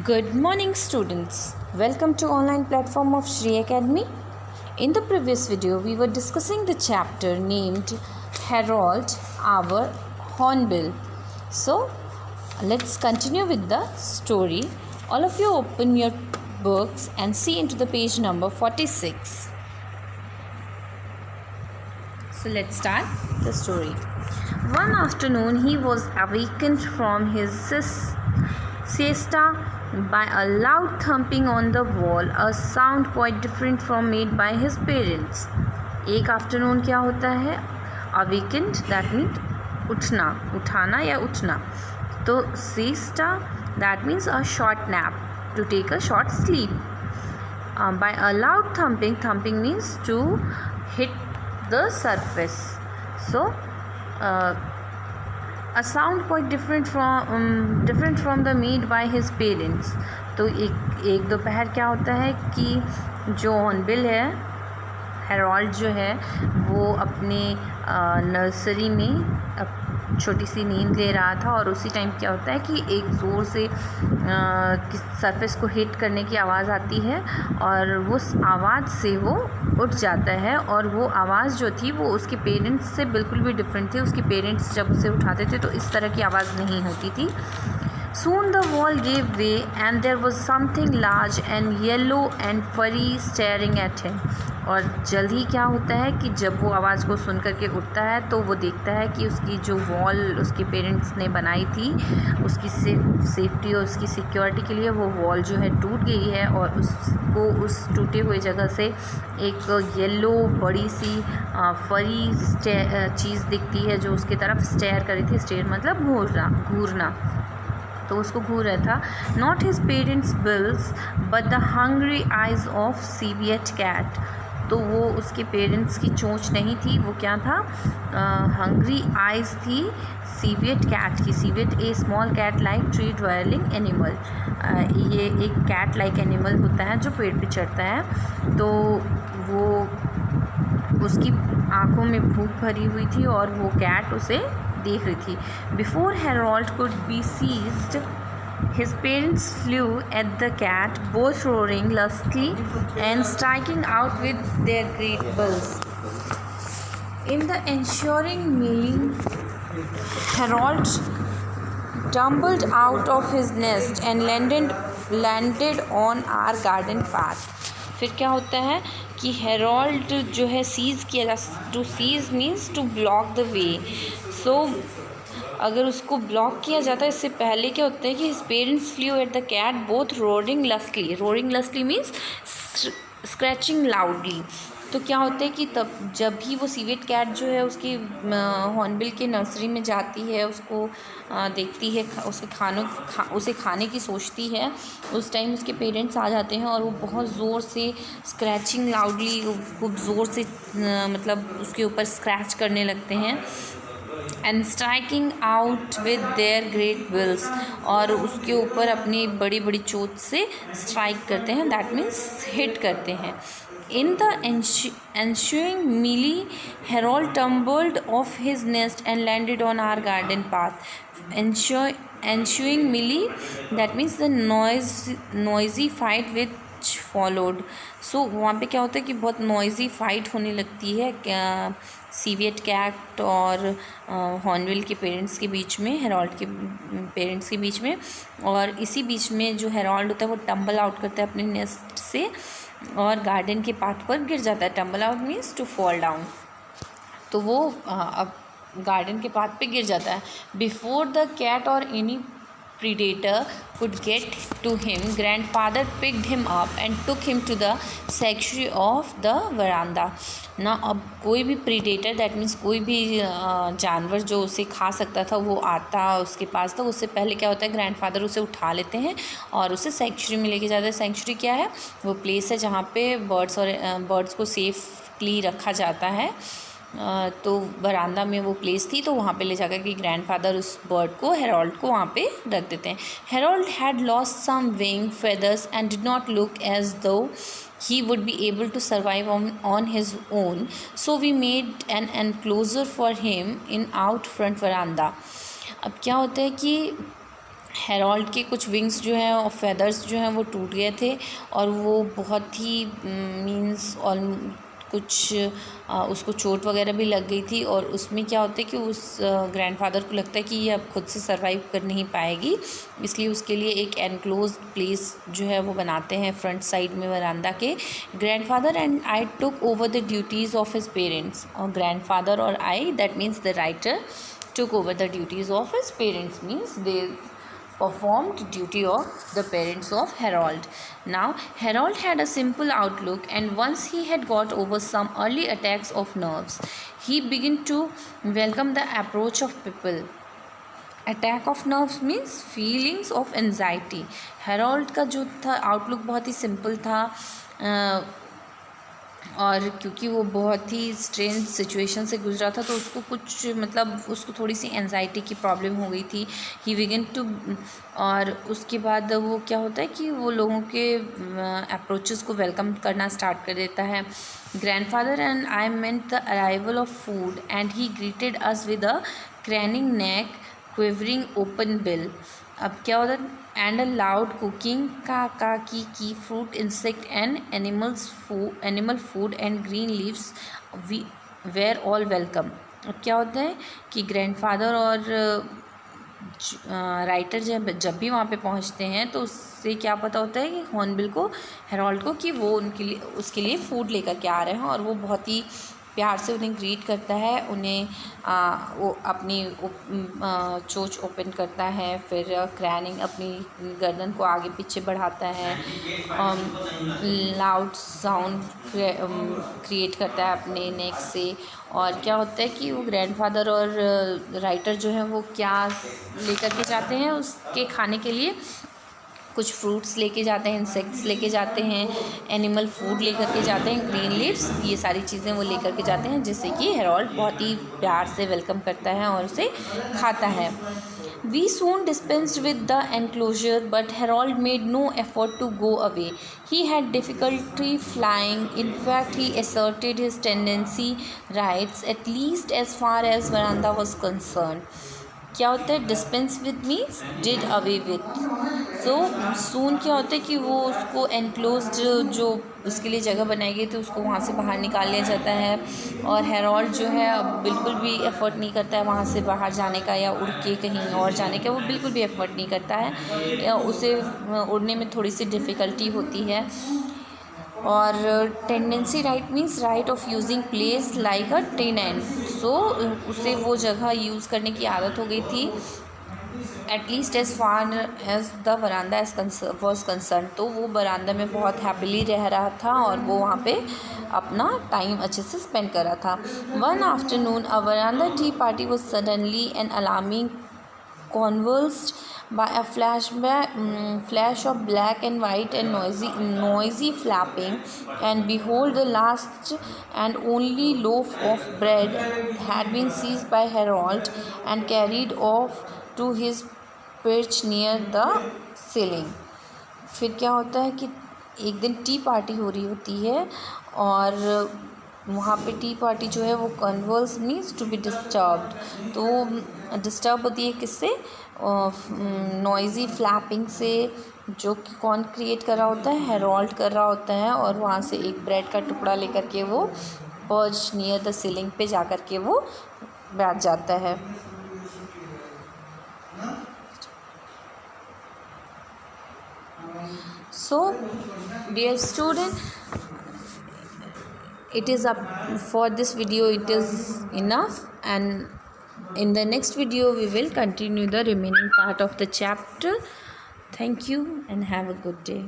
Good morning students. Welcome to online platform of Shri Academy. In the previous video we were discussing the chapter named Harold our Hornbill. So let's continue with the story. All of you open your books and see into the page number 46. So let's start the story. One afternoon he was awakened from his siesta by a loud thumping on the wall, a sound quite different from made by his parents. एक afternoon क्या होता है? Awakened that means उठना, उठाना या उठना. तो siesta that means a short nap, to take a short sleep. By a loud thumping, thumping means to hit the surface. So a sound quite different from the made by his parents. तो एक दोपहर क्या होता है कि जो hornbill है, Harold जो है, वो अपने नर्सरी में छोटी सी नींद ले रहा था और उसी टाइम क्या होता है कि एक ज़ोर से सरफेस को हिट करने की आवाज़ आती है और उस आवाज़ से वो उठ जाता है. और वो आवाज़ जो थी वो उसके पेरेंट्स से बिल्कुल भी डिफरेंट थी. उसके पेरेंट्स जब उसे उठाते थे तो इस तरह की आवाज़ नहीं होती थी. Soon the wall gave way and there was something large and yellow and furry staring at him. और जल्द ही क्या होता है कि जब वो आवाज़ को सुन करके उठता है तो वो देखता है कि उसकी जो वॉल उसके पेरेंट्स ने बनाई थी, उसकी सेफ्टी और उसकी सिक्योरिटी के लिए वो वॉल जो है टूट गई है और उसको उस टूटे हुए जगह से एक येलो बड़ी सी फरी चीज़ दिखती है जो उसकी तरफ स्टेयर कर रही थी. स्टेयर मतलब घूरना. तो उसको घूर रहा था. Not his parents bills but the hungry eyes of civet cat. तो वो उसके पेरेंट्स की चोंच नहीं थी, वो क्या था? हंग्री आइज़ थी सीवियट कैट की. Civet a small cat like tree dwelling animal. ये एक कैट लाइक एनिमल होता है जो पेड़ पे चढ़ता है. तो वो उसकी आँखों में भूख भरी हुई थी और वो कैट उसे देख रही थी. Before Harold could be seized his parents flew at the cat, both roaring lustily and striking out with their great bills. In the ensuing melee, Harold tumbled out of his nest and landed on our garden path. फिर क्या होता है कि Harold जो है seize किया जा. To seize means to block the way. So अगर उसको ब्लॉक किया जाता है, इससे पहले क्या होता है कि his parents flew at the cat both roaring lustily means scratching loudly. तो क्या होता है कि तब जब भी वो सीवियट कैट जो है उसकी हॉर्नबिल के नर्सरी में जाती है, उसको देखती है, उसे खाने की सोचती है, उस टाइम उसके पेरेंट्स आ जाते हैं और वो बहुत ज़ोर से स्क्रैचिंग लाउडली खूब ज़ोर से मतलब उसके ऊपर स्क्रैच करने लगते हैं. And striking out with their great bills. और उसके ऊपर अपनी बड़ी बड़ी चोट से स्ट्राइक करते हैं, दैट मीन्स हिट करते हैं. In the ensuing melee, Harold tumbled off his nest and landed on our garden path. Ensuing melee, that means the noisy fight which followed. So वहाँ पे क्या होता है कि बहुत noisy fight होने लगती है सीवियट कैट और हॉर्नबिल के पेरेंट्स के बीच में, हेरोल्ड के पेरेंट्स के बीच में. और इसी बीच में जो हेरोल्ड होता है वो टम्बल आउट करता है अपने नेस्ट से और गार्डन के पाथ पर गिर जाता है. Tumble out means to fall down. तो वो अब गार्डन के पाथ पे गिर जाता है. बिफोर द कैट और any predator could get to him, grandfather picked him up and took him to the sanctuary of the veranda. ना अब कोई भी प्रीडेटर दैट मीन्स कोई भी जानवर जो उसे खा सकता था वो आता उसके पास, तो उससे पहले क्या होता है ग्रैंडफादर उसे उठा लेते हैं और उसे सेंचुरी में लेके जाते हैं. सेंचुरी क्या है? वो प्लेस है जहाँ पे बर्ड्स को सेफली रखा जाता है. तो बरामदा में वो प्लेस थी, तो वहाँ पे ले जाकर के ग्रैंडफादर उस बर्ड को, हेरोल्ड को, वहाँ पे रख देते हैं. Harold had lost some wing feathers and did not look as though he would be able to survive on his own, so we made an enclosure for him in out front veranda. अब क्या होता है कि Harold के कुछ wings जो हैं और फेदर्स जो हैं वो टूट गए थे और वो बहुत ही मीन्स और कुछ उसको चोट वगैरह भी लग गई थी। और उसमें क्या होता है कि उस ग्रैंडफादर को लगता है कि ये अब खुद से सरवाइव कर नहीं पाएगी, इसलिए उसके लिए एक एनक्लोज प्लेस जो है वो बनाते हैं फ्रंट साइड में वरांदा के। Grandfather and I took over the duties of his parents, और ग्रैंडफादर और I, that means the writer, took over the duties of his parents, means they performed duty of the parents of Harold. Now Harold had a simple outlook, and once he had got over some early attacks of nerves, he began to welcome the approach of people. Attack of nerves means feelings of anxiety. Harold का जो था outlook बहुत ही simple था, और क्योंकि वो बहुत ही strange situation से गुजरा था तो उसको कुछ मतलब उसको थोड़ी सी एनजाइटी की प्रॉब्लम हो गई थी। ही बिगिन टू, और उसके बाद वो क्या होता है कि वो लोगों के अप्रोचेस को वेलकम करना स्टार्ट कर देता है। Grandfather and I meant the arrival of food and he greeted us with a craning neck, quivering open bill. अब क्या होता है, एंड अ लाउड कुकिंग का की fruit insect and animal food and green leaves we were all welcome. अब क्या होता है कि ग्रैंडफादर और राइटर जब भी वहाँ पे पहुँचते हैं तो उससे क्या पता होता है कि हॉर्नबिल को, हेरोल्ड को, कि वो उनके लिए उसके लिए फ़ूड लेकर के आ रहे हैं, और वो बहुत ही प्यार से उन्हें ग्रीट करता है। उन्हें वो अपनी चोंच ओपन करता है, फिर क्रैनिंग अपनी गर्दन को आगे पीछे बढ़ाता है, लाउड साउंड क्रिएट करता है अपने नेक से। और क्या होता है कि वो ग्रैंडफादर और राइटर जो हैं वो क्या लेकर के जाते हैं उसके खाने के लिए, कुछ फ्रूट्स लेके जाते हैं, इंसेक्ट्स लेके जाते हैं, एनिमल फूड लेकर के जाते हैं, ग्रीन लीव्स, ये सारी चीज़ें वो लेकर के जाते हैं, जिससे कि हेरोल्ड बहुत ही प्यार से वेलकम करता है और उसे खाता है। We soon dispensed with the enclosure, but Harold made no effort to go away. He had difficulty flying. In fact, he asserted his tendency rights, at least as far as veranda was concerned. क्या होता है, dispense with means did away with. So soon क्या होता है कि वो उसको enclosed जो उसके लिए जगह बनाई गई थी उसको वहाँ से बाहर निकाल लिया जाता है, और हेरोल्ड जो है बिल्कुल भी एफर्ट नहीं करता है वहाँ से बाहर जाने का या उड़ के कहीं और जाने का, वो बिल्कुल भी एफर्ट नहीं करता है, या उसे उड़ने में थोड़ी सी डिफ़िकल्टी होती है। और tendency right means right of using place like a tenant. So उसे वो जगह यूज़ करने की आदत हो गई थी, at least as far as the veranda was concern. तो वो वरांदा में बहुत हैप्पीली रह रहा था और वो वहाँ पे अपना टाइम अच्छे से स्पेंड कर रहा था। One afternoon a veranda tea party was suddenly and alarming convulsed by a flash of black and white and noisy flapping, and behold, the last and only loaf of bread had been seized by Harold and carried off to his perch near the ceiling. फिर क्या होता है कि एक दिन T party हो रही होती है, और वहाँ पे टी पार्टी जो है वो converse means to be disturbed. तो डिस्टर्ब होती है किससे, नॉइज़ी फ्लैपिंग से, जो कि कौन क्रिएट कर रहा होता है, हेरोल्ड कर रहा होता है। और वहाँ से एक ब्रेड का टुकड़ा लेकर के वो पर्च नियर द सीलिंग पे जा कर के वो बैठ जाता है। So dear student, it is up for this video, it is enough, and in the next video we will continue the remaining part of the chapter. Thank you and have a good day.